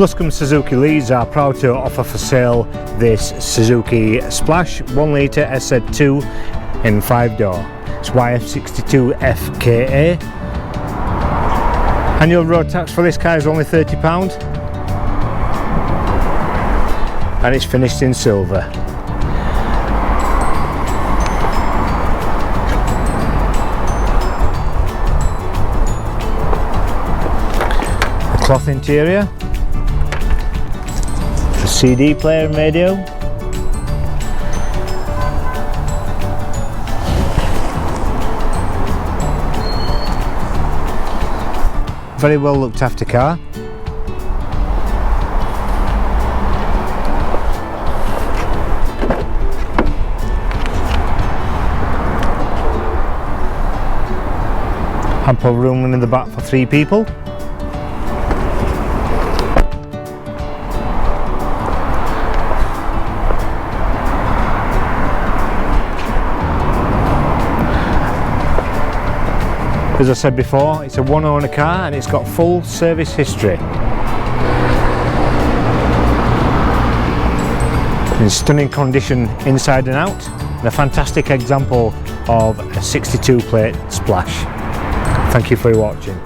Luscombe Suzuki Leeds are proud to offer for sale this Suzuki Splash 1 litre SZ2 in 5-door. It's YF62 FKA. Annual road tax for this car is only £30 and it's finished in silver. A cloth interior, a CD player and radio, very well looked after car. Ample room in the back for 3 people. As I said before, it's a one owner car and it's got full service history. In stunning condition inside and out, and a fantastic example of a 62 plate Splash. Thank you for watching.